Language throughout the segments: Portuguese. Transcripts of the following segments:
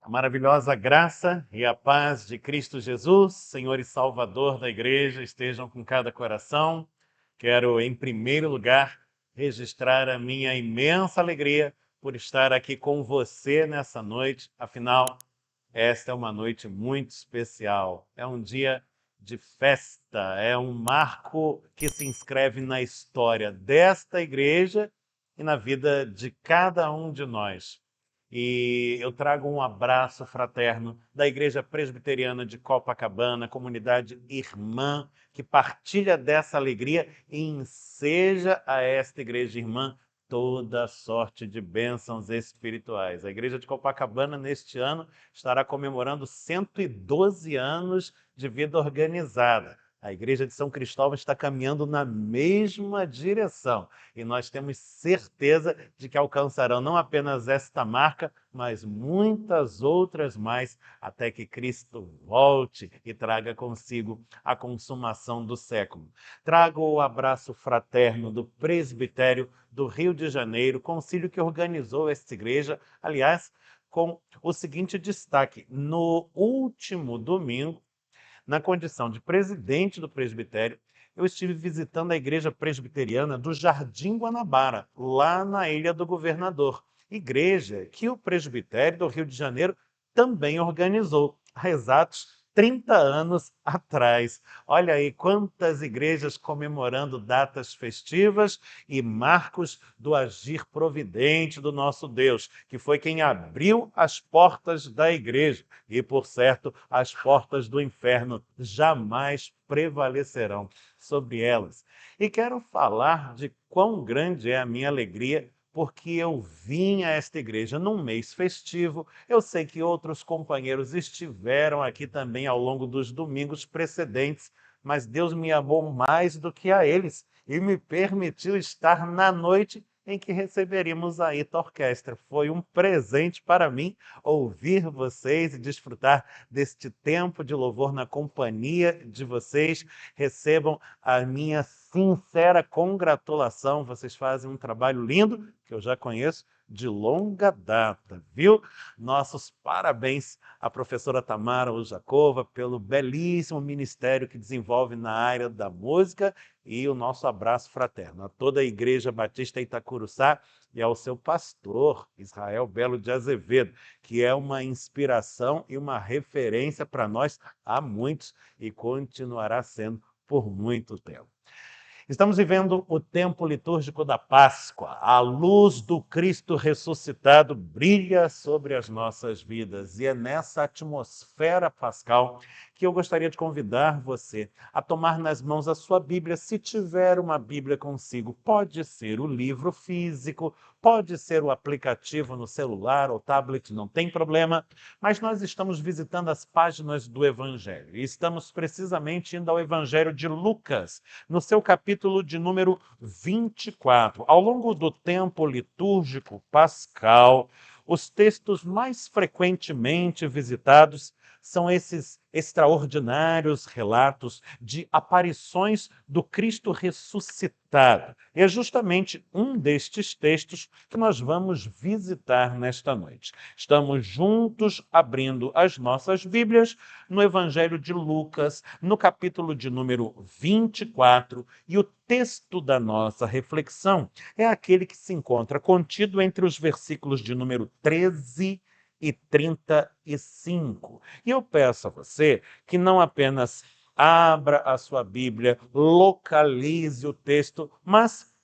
A maravilhosa graça e a paz de Cristo Jesus, Senhor e Salvador da Igreja, estejam com cada coração. Quero, em primeiro lugar, registrar a minha imensa alegria por estar aqui com você nessa noite. Afinal, esta é uma noite muito especial. É um dia de festa, é um marco que se inscreve na história desta igreja e na vida de cada um de nós. E eu trago um abraço fraterno da Igreja Presbiteriana de Copacabana, comunidade irmã, que partilha dessa alegria e enseja a esta igreja irmã toda sorte de bênçãos espirituais. A Igreja de Copacabana, neste ano, estará comemorando 112 anos de vida organizada. A Igreja de São Cristóvão está caminhando na mesma direção e nós temos certeza de que alcançarão não apenas esta marca, mas muitas outras mais, até que Cristo volte e traga consigo a consumação do século. Trago o abraço fraterno do presbitério do Rio de Janeiro, concílio que organizou esta igreja, aliás, com o seguinte destaque: no último domingo, na condição de presidente do presbitério, eu estive visitando a igreja presbiteriana do Jardim Guanabara, lá na Ilha do Governador. Igreja que o presbitério do Rio de Janeiro também organizou, há exatos 30 anos atrás. Olha aí quantas igrejas comemorando datas festivas e marcos do agir providente do nosso Deus, que foi quem abriu as portas da igreja. E, por certo, as portas do inferno jamais prevalecerão sobre elas. E quero falar de quão grande é a minha alegria porque eu vim a esta igreja num mês festivo. Eu sei que outros companheiros estiveram aqui também ao longo dos domingos precedentes, mas Deus me amou mais do que a eles e me permitiu estar na noite em que receberíamos a Ita Orquestra. Foi um presente para mim ouvir vocês e desfrutar deste tempo de louvor na companhia de vocês. Recebam a minha sincera congratulação. Vocês fazem um trabalho lindo, que eu já conheço de longa data, viu? Nossos parabéns à professora Tamara Ujakova pelo belíssimo ministério que desenvolve na área da música e o nosso abraço fraterno a toda a Igreja Batista Itacuruçá e ao seu pastor, Israel Belo de Azevedo, que é uma inspiração e uma referência para nós há muitos e continuará sendo por muito tempo. Estamos vivendo o tempo litúrgico da Páscoa. A luz do Cristo ressuscitado brilha sobre as nossas vidas. E é nessa atmosfera pascal que eu gostaria de convidar você a tomar nas mãos a sua Bíblia, se tiver uma Bíblia consigo. Pode ser o livro físico, pode ser o aplicativo no celular ou tablet, não tem problema, mas nós estamos visitando as páginas do Evangelho. E estamos precisamente indo ao Evangelho de Lucas, no seu capítulo de número 24. Ao longo do tempo litúrgico pascal, os textos mais frequentemente visitados são esses extraordinários relatos de aparições do Cristo ressuscitado. E é justamente um destes textos que nós vamos visitar nesta noite. Estamos juntos abrindo as nossas Bíblias no Evangelho de Lucas, no capítulo de número 24, e o texto da nossa reflexão é aquele que se encontra contido entre os versículos de número 13 e 35. E eu peço a você que não apenas abra a sua Bíblia, localize o texto, mas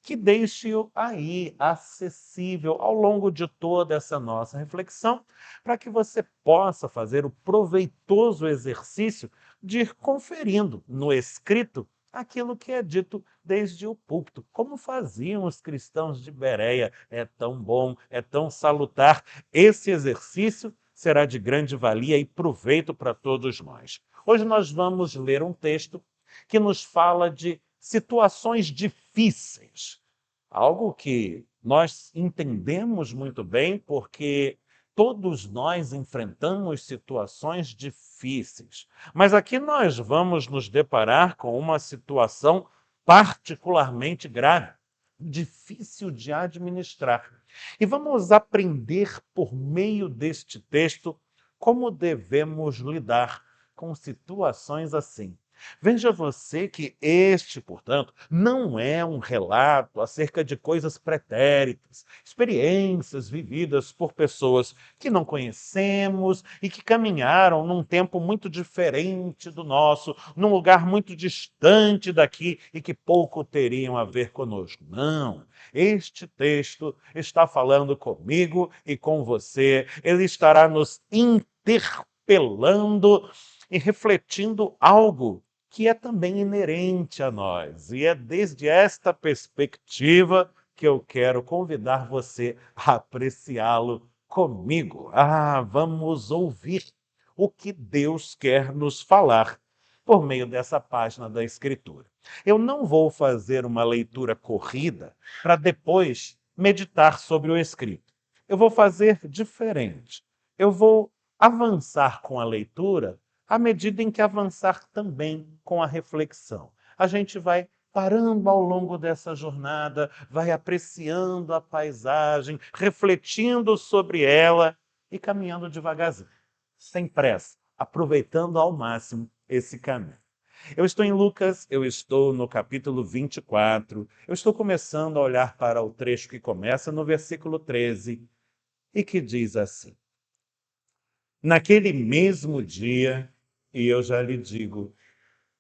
que deixe-o aí, acessível, ao longo de toda essa nossa reflexão, para que você possa fazer o proveitoso exercício de ir conferindo no escrito aquilo que é dito desde o púlpito, como faziam os cristãos de Bereia. É tão bom, é tão salutar. Esse exercício será de grande valia e proveito para todos nós. Hoje nós vamos ler um texto que nos fala de situações difíceis, algo que nós entendemos muito bem porque todos nós enfrentamos situações difíceis. Mas aqui nós vamos nos deparar com uma situação particularmente grave. difícil de administrar. E vamos aprender por meio deste texto como devemos lidar com situações assim. Veja você que este, portanto, não é um relato acerca de coisas pretéritas, experiências vividas por pessoas que não conhecemos e que caminharam num tempo muito diferente do nosso, num lugar muito distante daqui e que pouco teriam a ver conosco. Não, este texto está falando comigo e com você, ele estará nos interpelando e refletindo algo que é também inerente a nós. E é desde esta perspectiva que eu quero convidar você a apreciá-lo comigo. Vamos ouvir o que Deus quer nos falar por meio dessa página da Escritura. Eu não vou fazer uma leitura corrida para depois meditar sobre o escrito. Eu vou fazer diferente. Eu vou avançar com a leitura à medida em que avançar também com a reflexão. A gente vai parando ao longo dessa jornada, vai apreciando a paisagem, refletindo sobre ela e caminhando devagarzinho, sem pressa, aproveitando ao máximo esse caminho. Eu estou em Lucas, eu estou no capítulo 24, eu estou começando a olhar para o trecho que começa no versículo 13 e que diz assim: Naquele mesmo dia, e eu já lhe digo,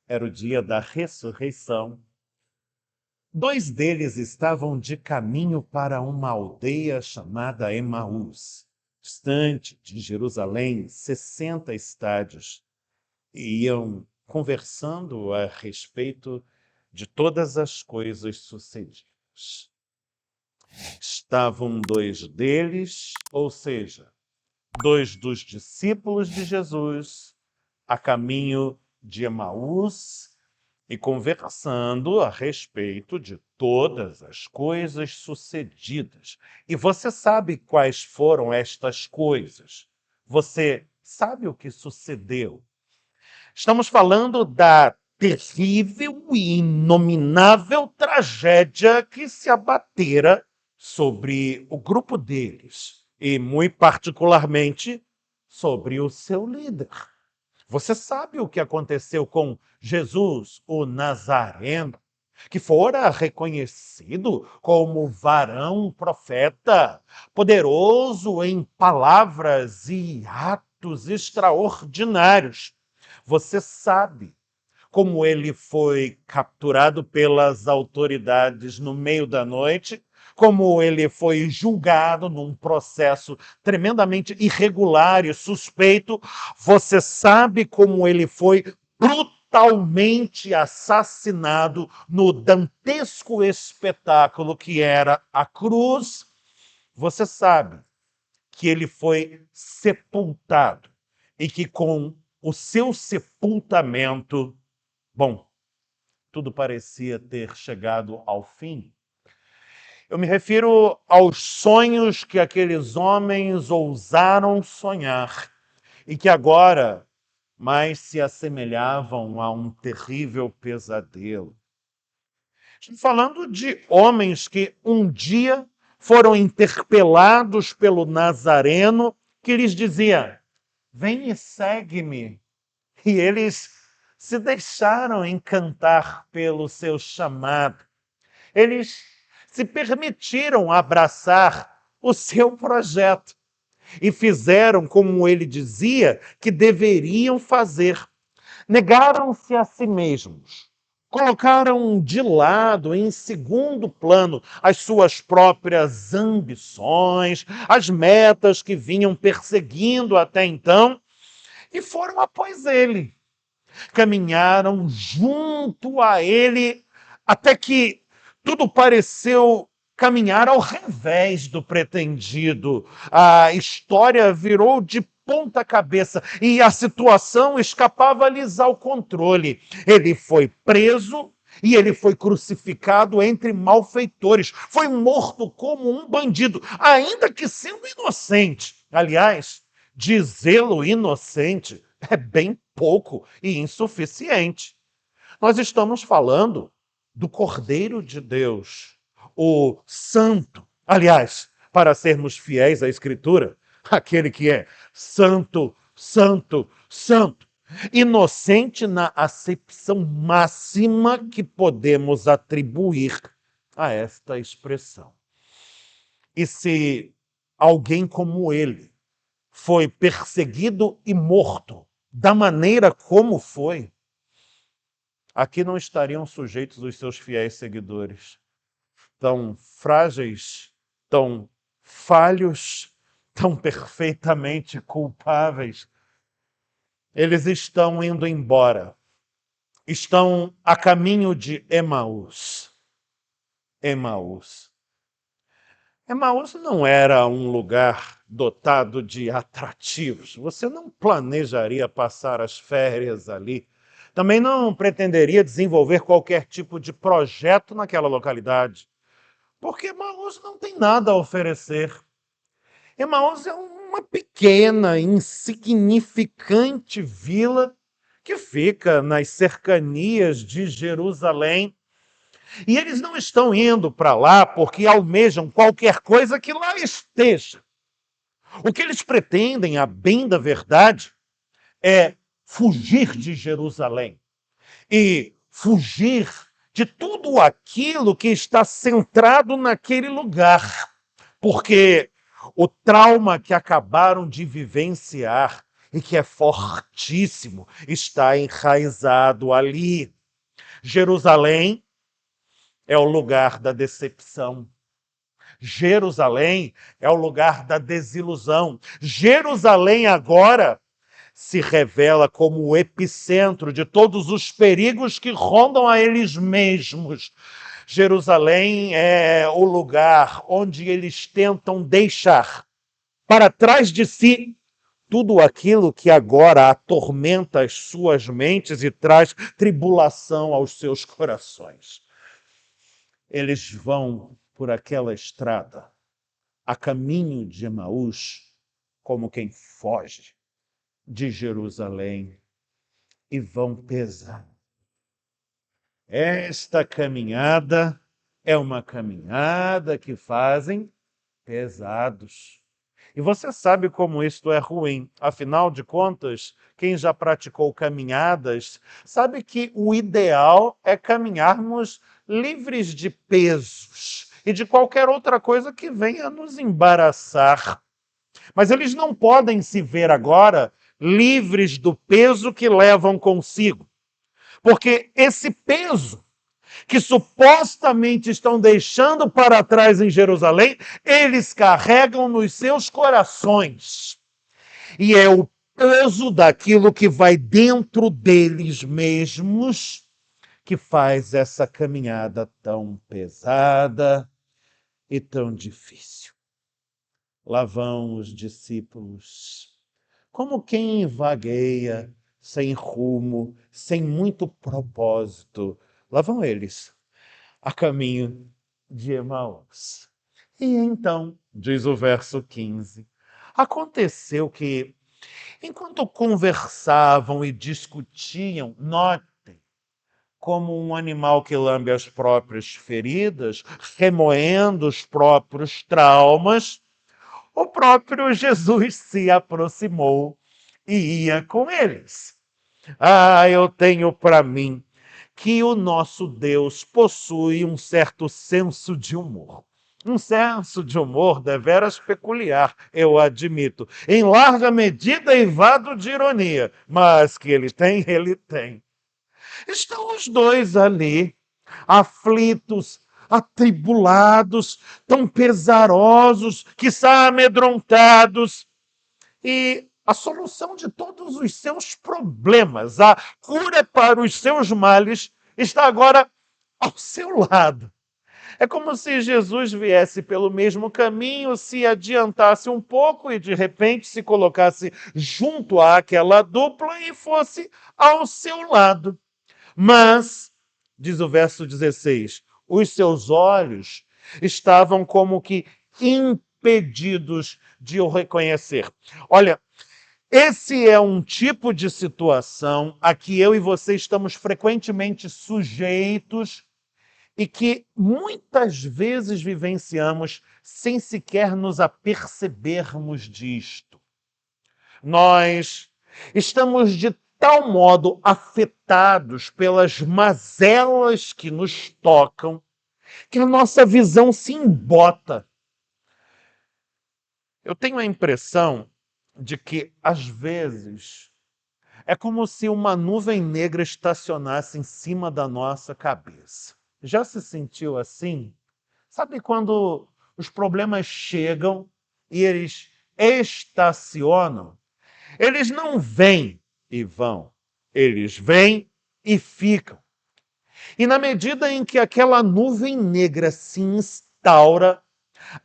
era o dia da ressurreição, dois deles estavam de caminho para uma aldeia chamada Emaús, distante de Jerusalém, 60 estádios, e iam conversando a respeito de todas as coisas sucedidas. Estavam dois deles, ou seja, dois dos discípulos de Jesus, a caminho de Emaús e conversando a respeito de todas as coisas sucedidas. E você sabe quais foram estas coisas. Você sabe o que sucedeu. Estamos falando da terrível e inominável tragédia que se abatera sobre o grupo deles e, muito particularmente, sobre o seu líder. Você sabe o que aconteceu com Jesus, o Nazareno, que fora reconhecido como varão profeta, poderoso em palavras e atos extraordinários. Você sabe como ele foi capturado pelas autoridades no meio da noite, como ele foi julgado num processo tremendamente irregular e suspeito. Você sabe como ele foi brutalmente assassinado no dantesco espetáculo que era a cruz. Você sabe que ele foi sepultado e que com o seu sepultamento, bom, tudo parecia ter chegado ao fim. Eu me refiro aos sonhos que aqueles homens ousaram sonhar e que agora mais se assemelhavam a um terrível pesadelo. Estou falando de homens que um dia foram interpelados pelo Nazareno, que lhes dizia: vem e segue-me. E eles se deixaram encantar pelo seu chamado. Eles se permitiram abraçar o seu projeto e fizeram como ele dizia que deveriam fazer. Negaram-se a si mesmos. Colocaram de lado, em segundo plano, as suas próprias ambições, as metas que vinham perseguindo até então, e foram após ele. Caminharam junto a ele até que tudo pareceu caminhar ao revés do pretendido. A história virou de ponta cabeça e a situação escapava-lhes ao controle. Ele foi preso e ele foi crucificado entre malfeitores. Foi morto como um bandido, ainda que sendo inocente. Aliás, dizê-lo inocente é bem pouco e insuficiente. Nós estamos falando do Cordeiro de Deus, o santo. Aliás, para sermos fiéis à Escritura, aquele que é santo, santo, santo. Inocente na acepção máxima que podemos atribuir a esta expressão. E se alguém como ele foi perseguido e morto da maneira como foi, aqui não estariam sujeitos os seus fiéis seguidores, tão frágeis, tão falhos, tão perfeitamente culpáveis. Eles estão indo embora, estão a caminho de Emaús. Emaús. Emaús não era um lugar dotado de atrativos. Você não planejaria passar as férias ali. Também não pretenderia desenvolver qualquer tipo de projeto naquela localidade, porque Emaús não tem nada a oferecer. Emaús é uma pequena, insignificante vila que fica nas cercanias de Jerusalém. E eles não estão indo para lá porque almejam qualquer coisa que lá esteja. O que eles pretendem, a bem da verdade, é fugir de Jerusalém e fugir de tudo aquilo que está centrado naquele lugar. Porque o trauma que acabaram de vivenciar e que é fortíssimo está enraizado ali. Jerusalém é o lugar da decepção. Jerusalém é o lugar da desilusão. Jerusalém agora se revela como o epicentro de todos os perigos que rondam a eles mesmos. Jerusalém é o lugar onde eles tentam deixar para trás de si tudo aquilo que agora atormenta as suas mentes e traz tribulação aos seus corações. Eles vão por aquela estrada, a caminho de Emaús, como quem foge de Jerusalém, e vão pesar. Esta caminhada é uma caminhada que fazem pesados. E você sabe como isto é ruim. Afinal de contas, quem já praticou caminhadas sabe que o ideal é caminharmos livres de pesos e de qualquer outra coisa que venha nos embaraçar. Mas eles não podem se ver agora livres do peso que levam consigo. Porque esse peso que supostamente estão deixando para trás em Jerusalém, eles carregam nos seus corações. E é o peso daquilo que vai dentro deles mesmos que faz essa caminhada tão pesada e tão difícil. Lá vão os discípulos, como quem vagueia, sem rumo, sem muito propósito. Lá vão eles, a caminho de Emaús. E então, diz o verso 15, aconteceu que, enquanto conversavam e discutiam, notem, como um animal que lambe as próprias feridas, remoendo os próprios traumas, o próprio Jesus se aproximou e ia com eles. Eu tenho para mim que o nosso Deus possui um certo senso de humor. Um senso de humor deveras peculiar, eu admito. Em larga medida eivado de ironia, mas que ele tem, ele tem. Estão os dois ali, aflitos, atribulados, tão pesarosos, quiçá amedrontados. E a solução de todos os seus problemas, a cura para os seus males, está agora ao seu lado. É como se Jesus viesse pelo mesmo caminho, se adiantasse um pouco e, de repente, se colocasse junto àquela dupla e fosse ao seu lado. Mas, diz o verso 16, os seus olhos estavam como que impedidos de o reconhecer. Olha, esse é um tipo de situação a que eu e você estamos frequentemente sujeitos e que muitas vezes vivenciamos sem sequer nos apercebermos disto. Nós estamos de tal modo afetados pelas mazelas que nos tocam, que a nossa visão se embota. Eu tenho a impressão de que, às vezes, é como se uma nuvem negra estacionasse em cima da nossa cabeça. Já se sentiu assim? Sabe quando os problemas chegam e eles estacionam? Eles não vêm e vão, eles vêm e ficam. E na medida em que aquela nuvem negra se instaura,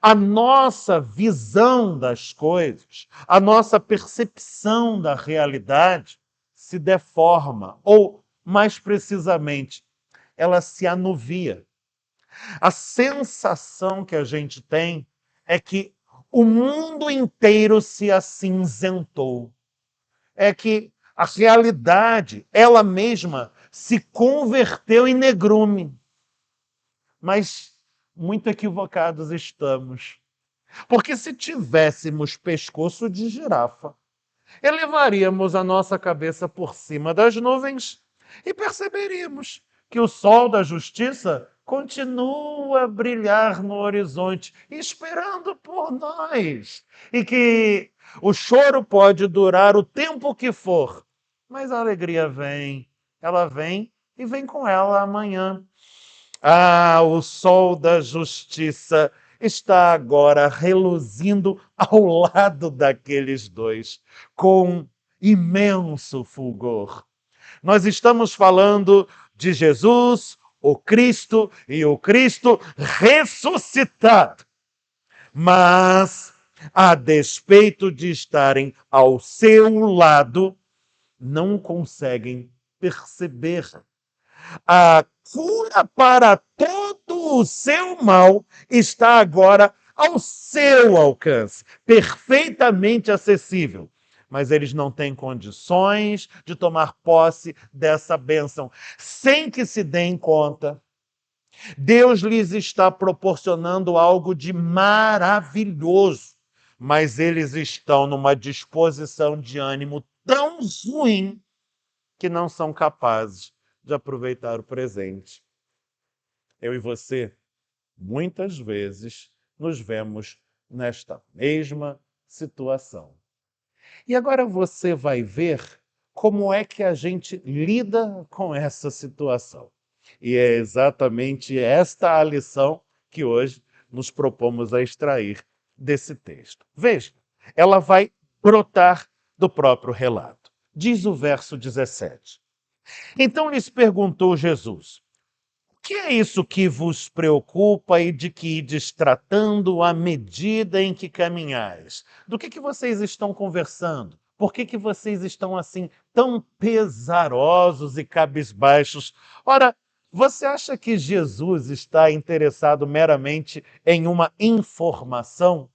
a nossa visão das coisas, a nossa percepção da realidade se deforma, ou, mais precisamente, ela se anuvia. A sensação que a gente tem é que o mundo inteiro se acinzentou. É que a realidade, ela mesma, se converteu em negrume. Mas muito equivocados estamos. Porque se tivéssemos pescoço de girafa, elevaríamos a nossa cabeça por cima das nuvens e perceberíamos que o sol da justiça continua a brilhar no horizonte, esperando por nós. E que o choro pode durar o tempo que for, mas a alegria vem, ela vem e vem com ela amanhã. Ah, o sol da justiça está agora reluzindo ao lado daqueles dois, com imenso fulgor. Nós estamos falando de Jesus, o Cristo e o Cristo ressuscitado. Mas, a despeito de estarem ao seu lado, não conseguem perceber. A cura para todo o seu mal está agora ao seu alcance, perfeitamente acessível. Mas eles não têm condições de tomar posse dessa bênção. Sem que se deem conta, Deus lhes está proporcionando algo de maravilhoso, mas eles estão numa disposição de ânimo tão ruim que não são capazes de aproveitar o presente. Eu e você, muitas vezes, nos vemos nesta mesma situação. E agora você vai ver como é que a gente lida com essa situação. E é exatamente esta a lição que hoje nos propomos a extrair desse texto. Veja, ela vai brotar do próprio relato. Diz o verso 17. Então lhes perguntou Jesus: o que é isso que vos preocupa e de que ides tratando à medida em que caminhais? Do que vocês estão conversando? Por que vocês estão assim tão pesarosos e cabisbaixos? Ora, você acha que Jesus está interessado meramente em uma informação?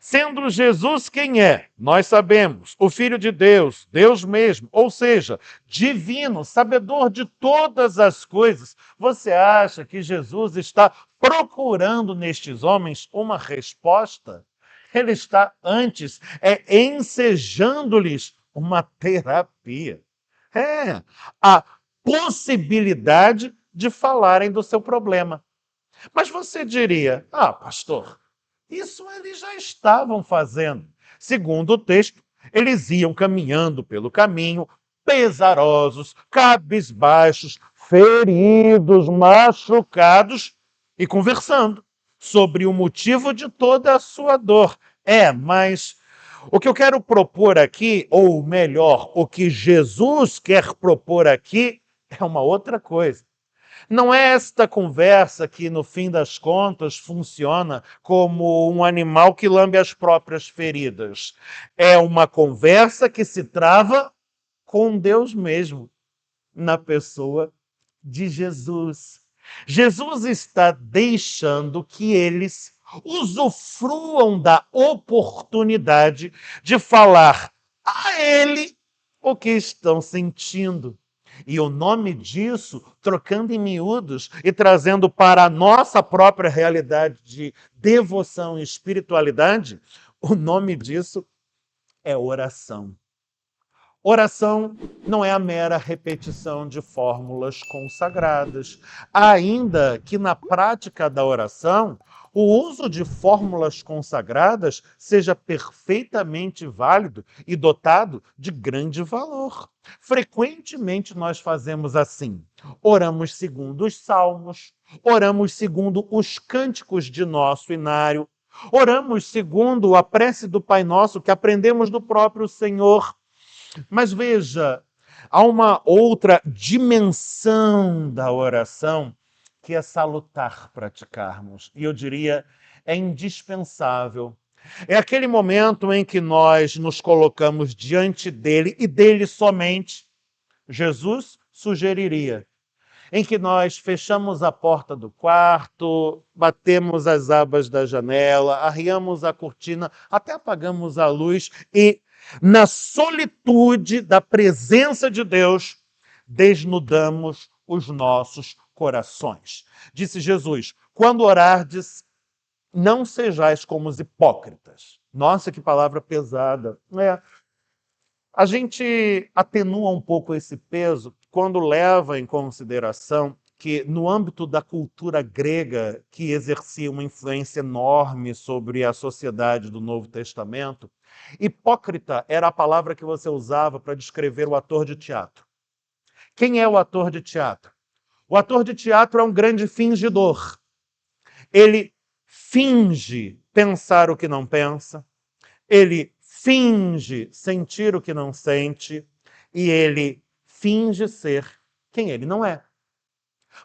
Sendo Jesus quem é, nós sabemos, o Filho de Deus, Deus mesmo, ou seja, divino, sabedor de todas as coisas, você acha que Jesus está procurando nestes homens uma resposta? Ele está antes ensejando-lhes uma terapia. A possibilidade de falarem do seu problema. Mas você diria, pastor, isso eles já estavam fazendo. Segundo o texto, eles iam caminhando pelo caminho, pesarosos, cabisbaixos, feridos, machucados e conversando sobre o motivo de toda a sua dor. Mas o que eu quero propor aqui, ou melhor, o que Jesus quer propor aqui, é uma outra coisa. Não é esta conversa que, no fim das contas, funciona como um animal que lambe as próprias feridas. É uma conversa que se trava com Deus mesmo, na pessoa de Jesus. Jesus está deixando que eles usufruam da oportunidade de falar a Ele o que estão sentindo. E o nome disso, trocando em miúdos e trazendo para a nossa própria realidade de devoção e espiritualidade, o nome disso é oração. Oração não é a mera repetição de fórmulas consagradas, ainda que na prática da oração o uso de fórmulas consagradas seja perfeitamente válido e dotado de grande valor. Frequentemente nós fazemos assim: oramos segundo os salmos, oramos segundo os cânticos de nosso inário, oramos segundo a prece do Pai Nosso que aprendemos do próprio Senhor. Mas veja, há uma outra dimensão da oração que é salutar praticarmos. E eu diria, é indispensável. É aquele momento em que nós nos colocamos diante dele e dele somente. Jesus sugeriria, em que nós fechamos a porta do quarto, batemos as abas da janela, arriamos a cortina, até apagamos a luz e, na solitude da presença de Deus, desnudamos os nossos corações. Disse Jesus: quando orardes, não sejais como os hipócritas. Nossa, que palavra pesada. A gente atenua um pouco esse peso quando leva em consideração que, no âmbito da cultura grega, que exercia uma influência enorme sobre a sociedade do Novo Testamento, hipócrita era a palavra que você usava para descrever o ator de teatro. Quem é o ator de teatro? O ator de teatro é um grande fingidor. Ele finge pensar o que não pensa, ele finge sentir o que não sente e ele finge ser quem ele não é.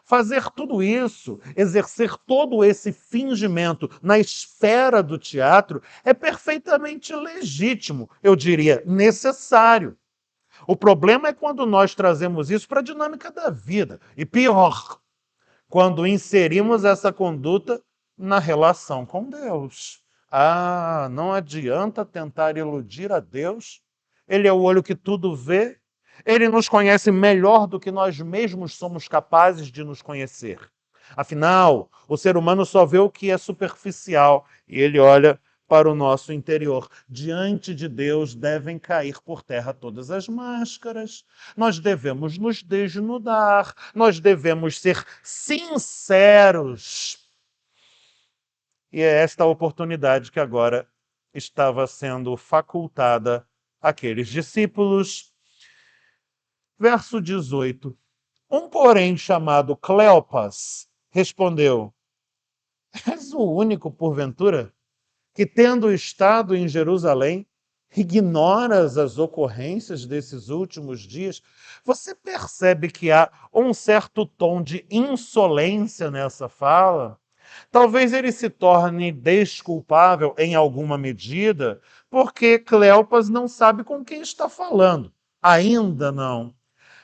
Fazer tudo isso, exercer todo esse fingimento na esfera do teatro é perfeitamente legítimo, eu diria, necessário. O problema é quando nós trazemos isso para a dinâmica da vida. E pior, quando inserimos essa conduta na relação com Deus. Ah, não adianta tentar iludir a Deus. Ele é o olho que tudo vê. Ele nos conhece melhor do que nós mesmos somos capazes de nos conhecer. Afinal, o ser humano só vê o que é superficial e ele olha para o nosso interior. Diante de Deus devem cair por terra todas as máscaras. Nós devemos nos desnudar, nós devemos ser sinceros. E é esta oportunidade que agora estava sendo facultada àqueles discípulos. Verso 18. Um, porém, chamado Cleopas, respondeu: és o único, porventura, que, tendo estado em Jerusalém, ignoras as ocorrências desses últimos dias? Você percebe que há um certo tom de insolência nessa fala? Talvez ele se torne desculpável em alguma medida, porque Cleopas não sabe com quem está falando. Ainda não.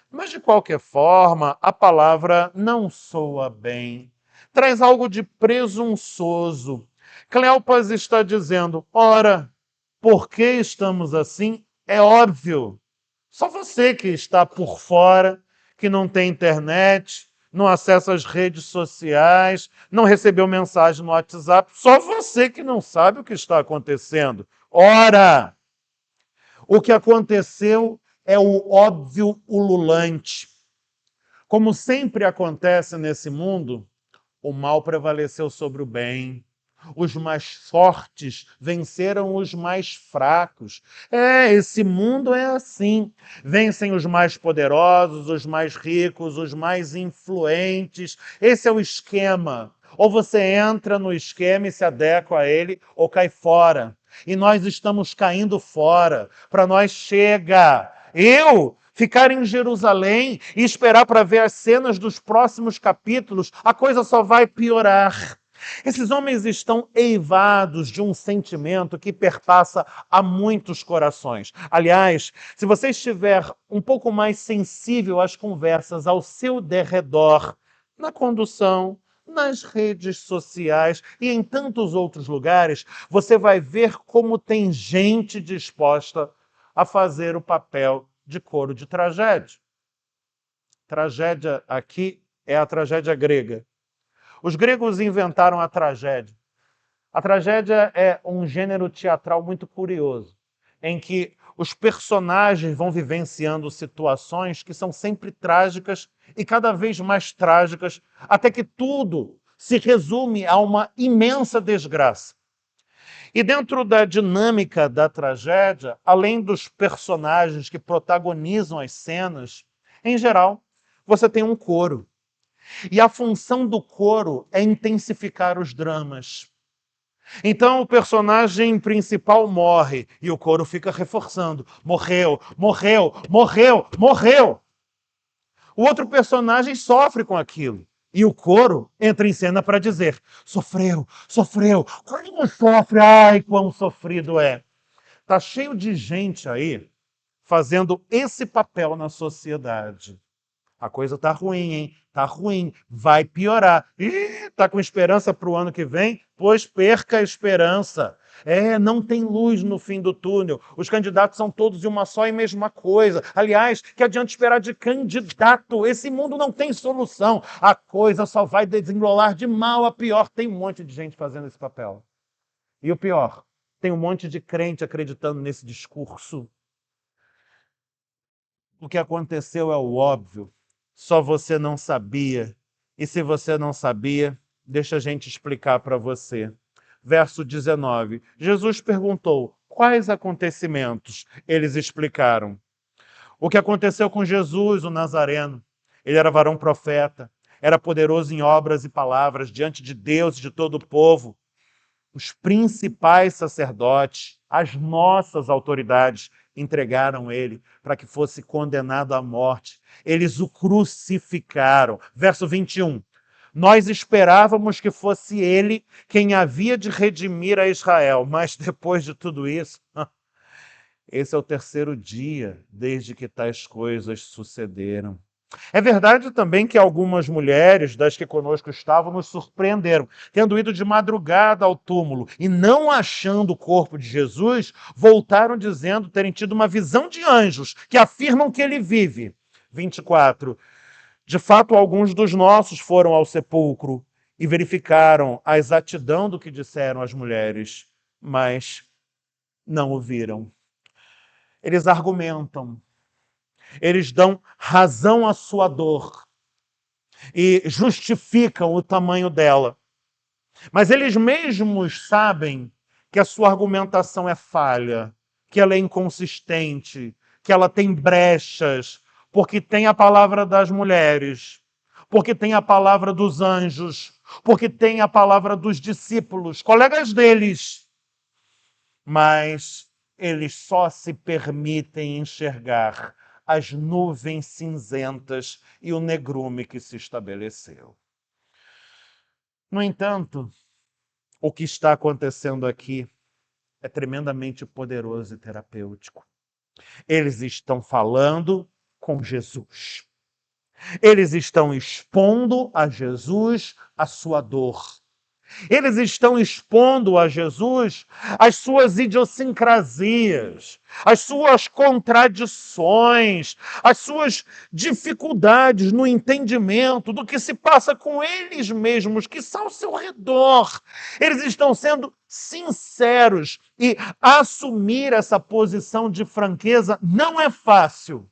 Mas, de qualquer forma, a palavra não soa bem. Traz algo de presunçoso. Cleopas está dizendo: ora, por que estamos assim? É óbvio. Só você que está por fora, que não tem internet, não acessa as redes sociais, não recebeu mensagem no WhatsApp, só você que não sabe o que está acontecendo. Ora, o que aconteceu é o óbvio ululante. Como sempre acontece nesse mundo, o mal prevaleceu sobre o bem. Os mais fortes venceram os mais fracos. Esse mundo é assim. Vencem os mais poderosos, os mais ricos, os mais influentes. Esse é o esquema. Ou você entra no esquema e se adequa a ele, ou cai fora. E nós estamos caindo fora. Para nós chega. Eu ficar em Jerusalém e esperar para ver as cenas dos próximos capítulos, a coisa só vai piorar. Esses homens estão eivados de um sentimento que perpassa a muitos corações. Aliás, se você estiver um pouco mais sensível às conversas ao seu derredor, na condução, nas redes sociais e em tantos outros lugares, você vai ver como tem gente disposta a fazer o papel de coro de tragédia. Tragédia aqui é a tragédia grega. Os gregos inventaram a tragédia. A tragédia é um gênero teatral muito curioso, em que os personagens vão vivenciando situações que são sempre trágicas e cada vez mais trágicas, até que tudo se resume a uma imensa desgraça. E dentro da dinâmica da tragédia, além dos personagens que protagonizam as cenas, em geral, você tem um coro. E a função do coro é intensificar os dramas. Então o personagem principal morre e o coro fica reforçando. Morreu, morreu, morreu, morreu. O outro personagem sofre com aquilo. E o coro entra em cena para dizer: sofreu, sofreu, como sofre, ai, quão sofrido é. Está cheio de gente aí fazendo esse papel na sociedade. A coisa tá ruim, hein? Tá ruim, vai piorar. Ih, tá com esperança para o ano que vem? Pois perca a esperança. Não tem luz no fim do túnel. Os candidatos são todos de uma só e mesma coisa. Aliás, que adianta esperar de candidato? Esse mundo não tem solução. A coisa só vai desenrolar de mal a pior. Tem um monte de gente fazendo esse papel. E o pior, tem um monte de crente acreditando nesse discurso. O que aconteceu é o óbvio. Só você não sabia. E se você não sabia, deixa a gente explicar para você. Verso 19. Jesus perguntou: quais acontecimentos? Eles explicaram. O que aconteceu com Jesus, o Nazareno? Ele era varão profeta, era poderoso em obras e palavras diante de Deus e de todo o povo. Os principais sacerdotes, as nossas autoridades, entregaram ele para que fosse condenado à morte. Eles o crucificaram. Verso 21. Nós esperávamos que fosse ele quem havia de redimir a Israel, mas depois de tudo isso, esse é o terceiro dia desde que tais coisas sucederam. É verdade também que algumas mulheres das que conosco estavam nos surpreenderam, tendo ido de madrugada ao túmulo e não achando o corpo de Jesus, voltaram dizendo terem tido uma visão de anjos que afirmam que ele vive. 24. De fato, alguns dos nossos foram ao sepulcro e verificaram a exatidão do que disseram as mulheres, mas não o viram. Eles argumentam. Eles dão razão à sua dor e justificam o tamanho dela. Mas eles mesmos sabem que a sua argumentação é falha, que ela é inconsistente, que ela tem brechas, porque tem a palavra das mulheres, porque tem a palavra dos anjos, porque tem a palavra dos discípulos, colegas deles. Mas eles só se permitem enxergar as nuvens cinzentas e o negrume que se estabeleceu. No entanto, o que está acontecendo aqui é tremendamente poderoso e terapêutico. Eles estão falando com Jesus. Eles estão expondo a Jesus a sua dor. Eles estão expondo a Jesus as suas idiosincrasias, as suas contradições, as suas dificuldades no entendimento do que se passa com eles mesmos, que estão ao seu redor. Eles estão sendo sinceros e assumir essa posição de franqueza não é fácil.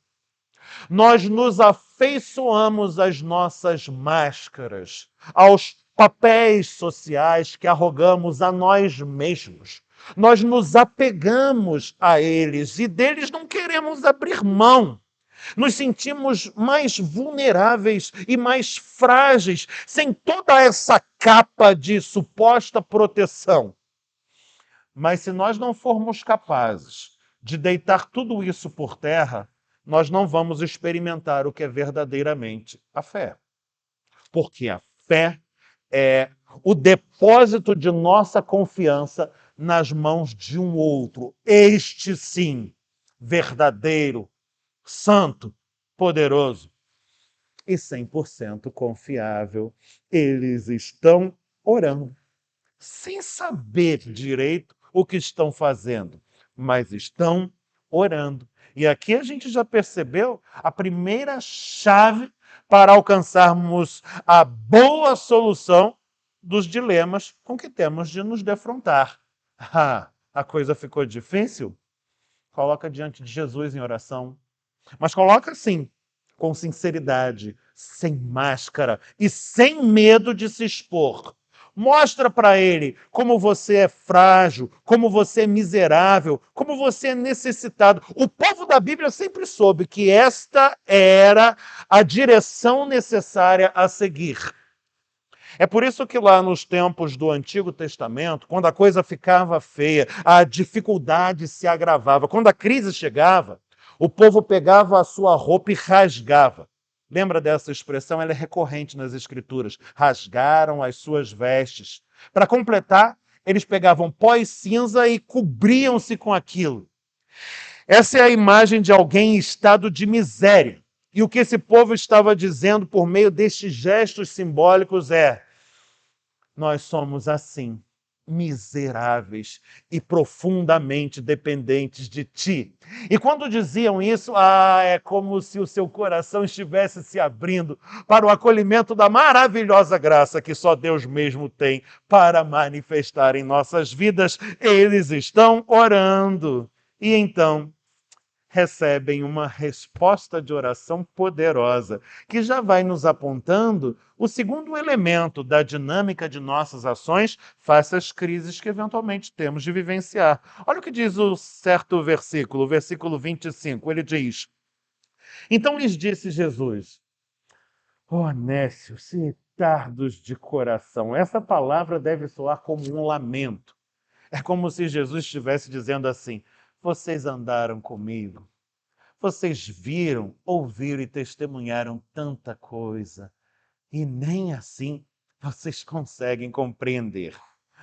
Nós nos afeiçoamos às nossas máscaras, aos papéis sociais que arrogamos a nós mesmos. Nós nos apegamos a eles e deles não queremos abrir mão. Nos sentimos mais vulneráveis e mais frágeis, sem toda essa capa de suposta proteção. Mas se nós não formos capazes de deitar tudo isso por terra, nós não vamos experimentar o que é verdadeiramente a fé. Porque a fé é o depósito de nossa confiança nas mãos de um outro. Este sim, verdadeiro, santo, poderoso e 100% confiável. Eles estão orando, sem saber direito o que estão fazendo, mas estão orando. E aqui a gente já percebeu a primeira chave para alcançarmos a boa solução dos dilemas com que temos de nos defrontar. A coisa ficou difícil? Coloca diante de Jesus em oração. Mas coloca assim, com sinceridade, sem máscara e sem medo de se expor. Mostra para ele como você é frágil, como você é miserável, como você é necessitado. O povo da Bíblia sempre soube que esta era a direção necessária a seguir. É por isso que lá nos tempos do Antigo Testamento, quando a coisa ficava feia, a dificuldade se agravava, quando a crise chegava, o povo pegava a sua roupa e rasgava. Lembra dessa expressão? Ela é recorrente nas Escrituras. Rasgaram as suas vestes. Para completar, eles pegavam pó e cinza e cobriam-se com aquilo. Essa é a imagem de alguém em estado de miséria. E o que esse povo estava dizendo por meio destes gestos simbólicos é: nós somos assim, miseráveis e profundamente dependentes de ti. E quando diziam isso, é como se o seu coração estivesse se abrindo para o acolhimento da maravilhosa graça que só Deus mesmo tem para manifestar em nossas vidas. Eles estão orando. E então recebem uma resposta de oração poderosa, que já vai nos apontando o segundo elemento da dinâmica de nossas ações face às crises que eventualmente temos de vivenciar. Olha o que diz o certo versículo, o versículo 25, ele diz: então lhes disse Jesus: ó nécios e tardos de coração. Essa palavra deve soar como um lamento. É como se Jesus estivesse dizendo assim: vocês andaram comigo, vocês viram, ouviram e testemunharam tanta coisa, e nem assim vocês conseguem compreender.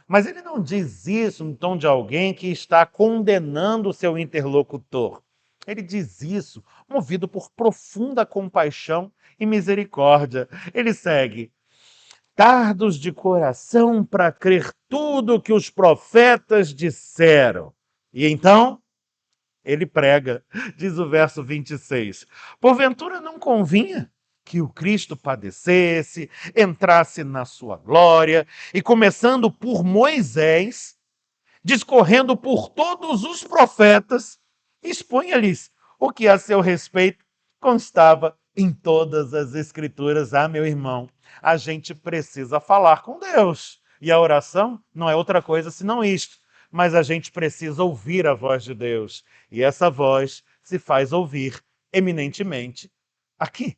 Mas ele não diz isso no tom de alguém que está condenando o seu interlocutor. Ele diz isso movido por profunda compaixão e misericórdia. Ele segue: tardos de coração para crer tudo o que os profetas disseram. E então ele prega, diz o verso 26, porventura não convinha que o Cristo padecesse, entrasse na sua glória, e começando por Moisés, discorrendo por todos os profetas, expunha-lhes o que a seu respeito constava em todas as Escrituras. Meu irmão, a gente precisa falar com Deus. E a oração não é outra coisa senão isto. Mas a gente precisa ouvir a voz de Deus. E essa voz se faz ouvir eminentemente aqui.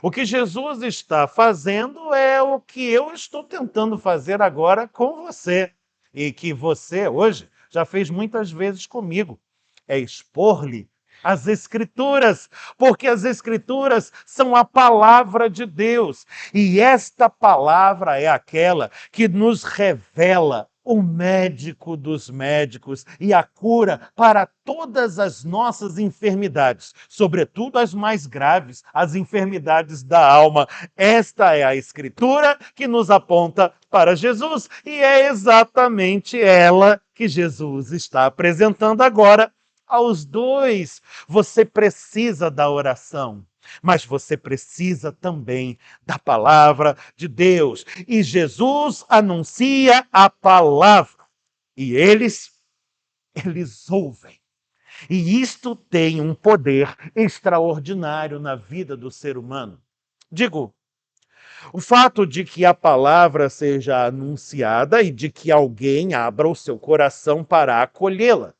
O que Jesus está fazendo é o que eu estou tentando fazer agora com você. E que você, hoje, já fez muitas vezes comigo. É expor-lhe as Escrituras, porque as Escrituras são a palavra de Deus. E esta palavra é aquela que nos revela o médico dos médicos e a cura para todas as nossas enfermidades, sobretudo as mais graves, as enfermidades da alma. Esta é a Escritura que nos aponta para Jesus e é exatamente ela que Jesus está apresentando agora aos dois. Você precisa da oração, mas você precisa também da palavra de Deus. E Jesus anuncia a palavra. E eles ouvem. E isto tem um poder extraordinário na vida do ser humano. Digo, o fato de que a palavra seja anunciada e de que alguém abra o seu coração para acolhê-la.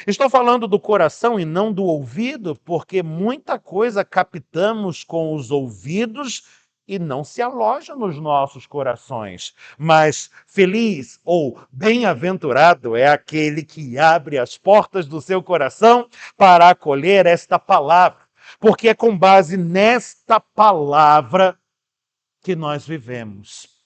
Estou falando do coração e não do ouvido, porque muita coisa captamos com os ouvidos e não se aloja nos nossos corações. Mas feliz ou bem-aventurado é aquele que abre as portas do seu coração para acolher esta palavra, porque é com base nesta palavra que nós vivemos.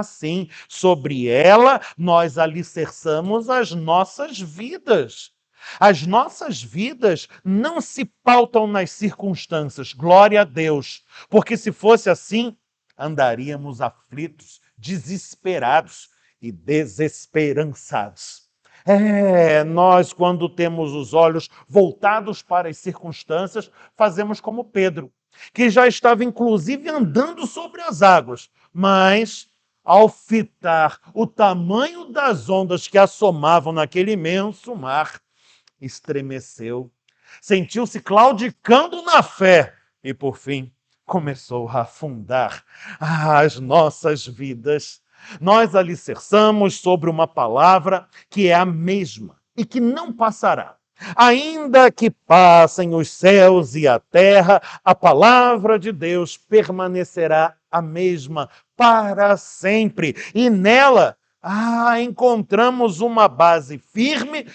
Sim, sobre ela nós alicerçamos as nossas vidas. As nossas vidas não se pautam nas circunstâncias, glória a Deus, porque se fosse assim, andaríamos aflitos, desesperados e desesperançados. Nós, quando temos os olhos voltados para as circunstâncias, fazemos como Pedro, que já estava inclusive andando sobre as águas, mas ao fitar o tamanho das ondas que assomavam naquele imenso mar, estremeceu, sentiu-se claudicando na fé e, por fim, começou a afundar. As nossas vidas, nós alicerçamos sobre uma palavra que é a mesma e que não passará. Ainda que passem os céus e a terra, a palavra de Deus permanecerá a mesma para sempre. E nela, encontramos uma base firme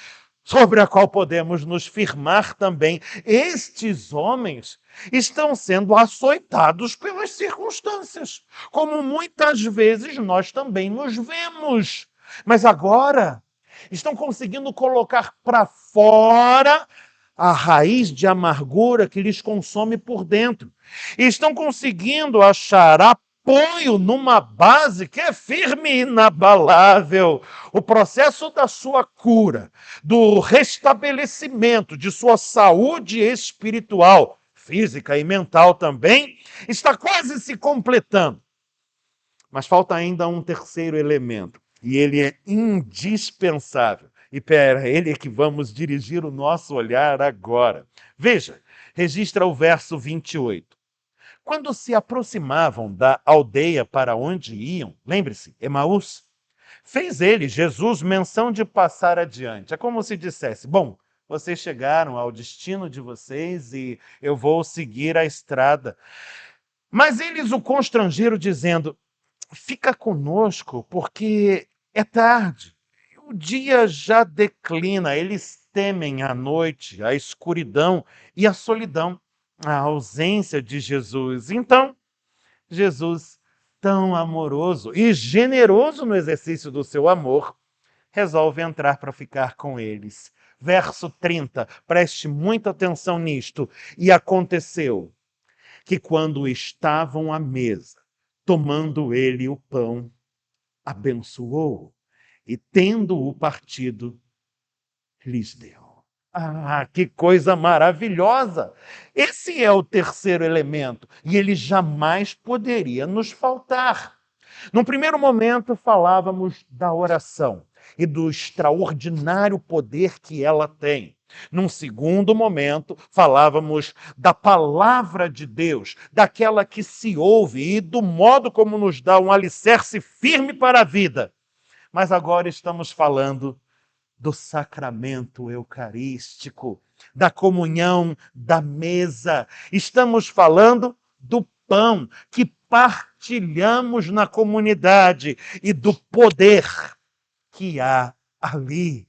sobre a qual podemos nos firmar também. Estes homens estão sendo açoitados pelas circunstâncias, como muitas vezes nós também nos vemos. Mas agora estão conseguindo colocar para fora a raiz de amargura que lhes consome por dentro. E estão conseguindo achar apoio numa base que é firme e inabalável. O processo da sua cura, do restabelecimento de sua saúde espiritual, física e mental também, está quase se completando. Mas falta ainda um terceiro elemento, e ele é indispensável. E para ele é que vamos dirigir o nosso olhar agora. Veja, registra o verso 28. Quando se aproximavam da aldeia para onde iam, lembre-se, Emaús, fez ele, Jesus, menção de passar adiante. É como se dissesse, bom, vocês chegaram ao destino de vocês e eu vou seguir a estrada. Mas eles o constrangeram dizendo, fica conosco, porque é tarde. O dia já declina, eles temem a noite, a escuridão e a solidão, a ausência de Jesus. Então, Jesus, tão amoroso e generoso no exercício do seu amor, resolve entrar para ficar com eles. Verso 30, preste muita atenção nisto. E aconteceu que quando estavam à mesa, tomando ele o pão, abençoou e, tendo-o partido, lhes deu. Que coisa maravilhosa! Esse é o terceiro elemento e ele jamais poderia nos faltar. Num primeiro momento, falávamos da oração e do extraordinário poder que ela tem. Num segundo momento, falávamos da palavra de Deus, daquela que se ouve e do modo como nos dá um alicerce firme para a vida. Mas agora estamos falando do sacramento eucarístico, da comunhão da mesa. Estamos falando do pão que partilhamos na comunidade e do poder que há ali.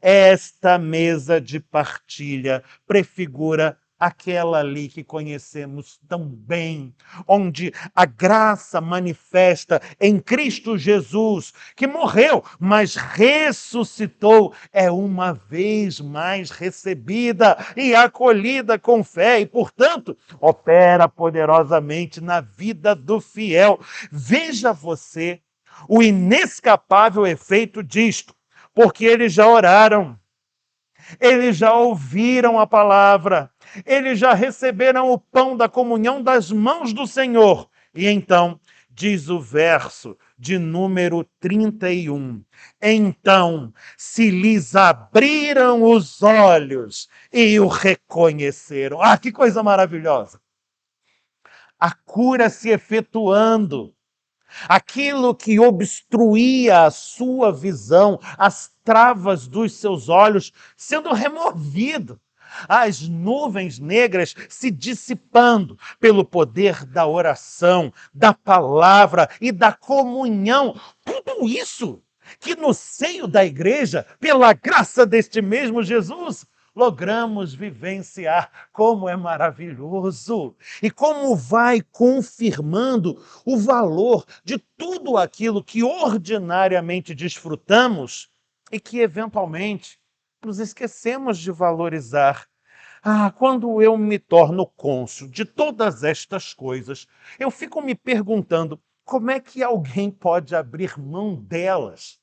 Esta mesa de partilha prefigura aquela ali que conhecemos tão bem, onde a graça manifesta em Cristo Jesus, que morreu, mas ressuscitou, é uma vez mais recebida e acolhida com fé e, portanto, opera poderosamente na vida do fiel. Veja você o inescapável efeito disto, porque eles já oraram, eles já ouviram a palavra, eles já receberam o pão da comunhão das mãos do Senhor. E então, diz o verso de número 31, então se lhes abriram os olhos e o reconheceram. Que coisa maravilhosa! A cura se efetuando. Aquilo que obstruía a sua visão, as travas dos seus olhos sendo removido, as nuvens negras se dissipando pelo poder da oração, da palavra e da comunhão. Tudo isso que no seio da igreja, pela graça deste mesmo Jesus, logramos vivenciar. Como é maravilhoso! E como vai confirmando o valor de tudo aquilo que ordinariamente desfrutamos e que, eventualmente, nos esquecemos de valorizar. Quando eu me torno cônscio de todas estas coisas, eu fico me perguntando como é que alguém pode abrir mão delas?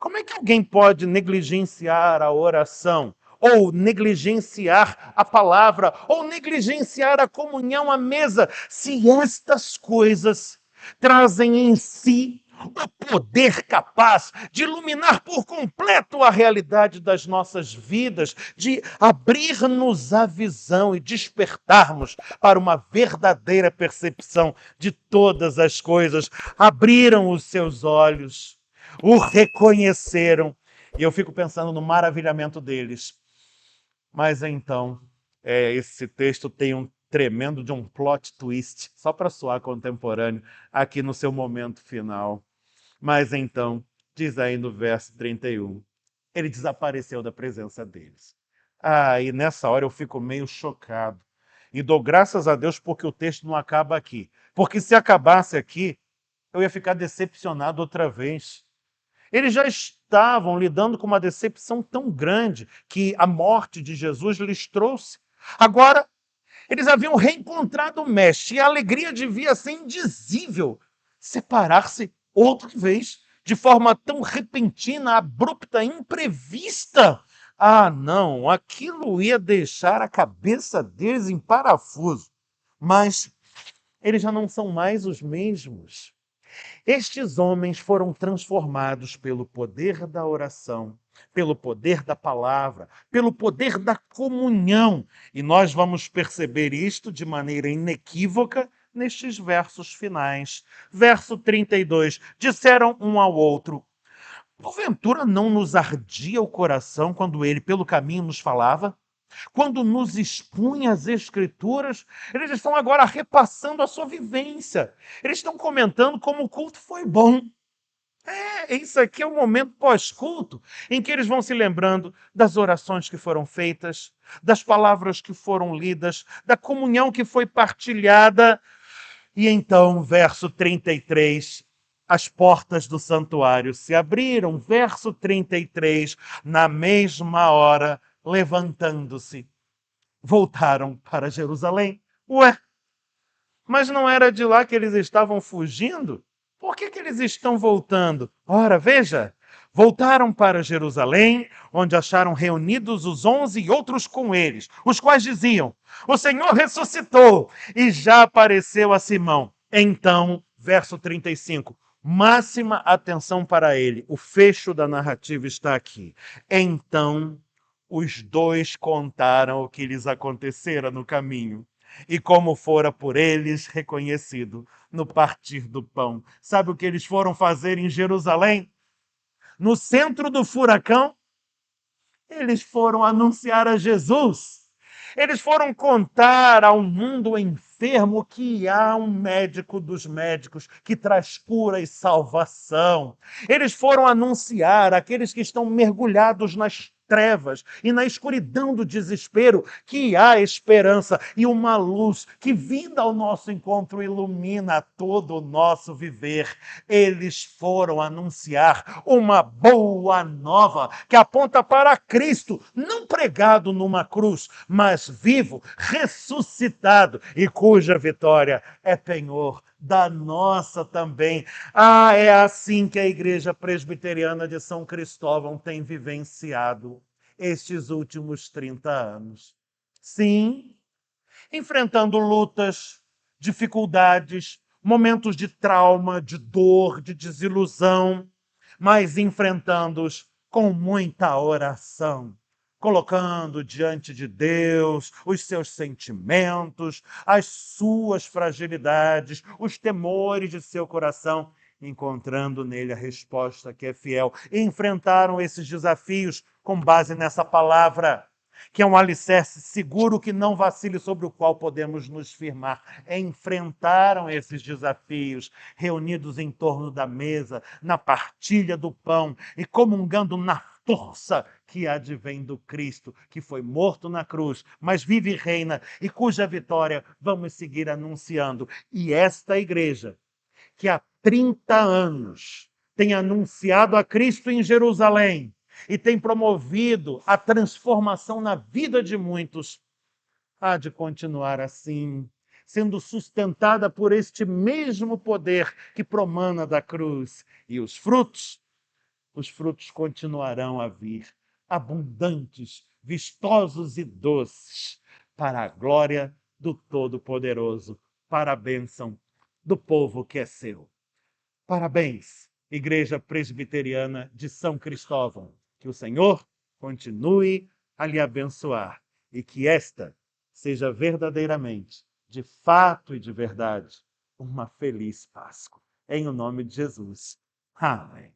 Como é que alguém pode negligenciar a oração? Ou negligenciar a palavra? Ou negligenciar a comunhão à mesa? Se estas coisas trazem em si o poder capaz de iluminar por completo a realidade das nossas vidas, de abrir-nos a visão e despertarmos para uma verdadeira percepção de todas as coisas. Abriram os seus olhos, o reconheceram, e eu fico pensando no maravilhamento deles. Mas então, esse texto tem um tremendo de um plot twist, só para soar contemporâneo, aqui no seu momento final. Mas então, diz aí no verso 31, ele desapareceu da presença deles. E nessa hora eu fico meio chocado. E dou graças a Deus porque o texto não acaba aqui. Porque se acabasse aqui, eu ia ficar decepcionado outra vez. Eles já estavam lidando com uma decepção tão grande que a morte de Jesus lhes trouxe. Agora, eles haviam reencontrado o Mestre e a alegria devia ser indizível. Separar-se outra vez, de forma tão repentina, abrupta, imprevista. Não, aquilo ia deixar a cabeça deles em parafuso. Mas eles já não são mais os mesmos. Estes homens foram transformados pelo poder da oração, pelo poder da palavra, pelo poder da comunhão. E nós vamos perceber isto de maneira inequívoca nestes versos finais. Verso 32. Disseram um ao outro: porventura não nos ardia o coração quando ele pelo caminho nos falava? Quando nos expunha as Escrituras, eles estão agora repassando a sua vivência. Eles estão comentando como o culto foi bom. Isso aqui é o momento pós-culto, em que eles vão se lembrando das orações que foram feitas, das palavras que foram lidas, da comunhão que foi partilhada. E então, verso 33, as portas do santuário se abriram. Verso 33, na mesma hora, levantando-se, voltaram para Jerusalém. Ué, mas não era de lá que eles estavam fugindo? Por que eles estão voltando? Ora, veja, voltaram para Jerusalém, onde acharam reunidos os 11 e outros com eles, os quais diziam: o Senhor ressuscitou e já apareceu a Simão. Então, verso 35, máxima atenção para ele. O fecho da narrativa está aqui. Então, os dois contaram o que lhes acontecera no caminho e como fora por eles reconhecido no partir do pão. Sabe o que eles foram fazer em Jerusalém? No centro do furacão, eles foram anunciar a Jesus. Eles foram contar ao mundo enfermo que há um médico dos médicos que traz cura e salvação. Eles foram anunciar àqueles que estão mergulhados nas trevas e na escuridão do desespero que há esperança e uma luz que, vinda ao nosso encontro, ilumina todo o nosso viver. Eles foram anunciar uma boa nova que aponta para Cristo, não pregado numa cruz, mas vivo, ressuscitado e cuja vitória é penhor da nossa também. É assim que a Igreja Presbiteriana de São Cristóvão tem vivenciado estes últimos 30 anos. Sim, enfrentando lutas, dificuldades, momentos de trauma, de dor, de desilusão, mas enfrentando-os com muita oração, colocando diante de Deus os seus sentimentos, as suas fragilidades, os temores de seu coração, encontrando nele a resposta que é fiel. E enfrentaram esses desafios com base nessa palavra, que é um alicerce seguro que não vacile, sobre o qual podemos nos firmar. Enfrentaram esses desafios, reunidos em torno da mesa, na partilha do pão e comungando na força que advém do Cristo, que foi morto na cruz, mas vive e reina, e cuja vitória vamos seguir anunciando. E esta igreja, que há 30 anos tem anunciado a Cristo em Jerusalém e tem promovido a transformação na vida de muitos, há de continuar assim, sendo sustentada por este mesmo poder que promana da cruz. E os frutos os frutos continuarão a vir, abundantes, vistosos e doces, para a glória do Todo-Poderoso, para a bênção do povo que é seu. Parabéns, Igreja Presbiteriana de São Cristóvão. Que o Senhor continue a lhe abençoar e que esta seja verdadeiramente, de fato e de verdade, uma feliz Páscoa. Em o nome de Jesus. Amém.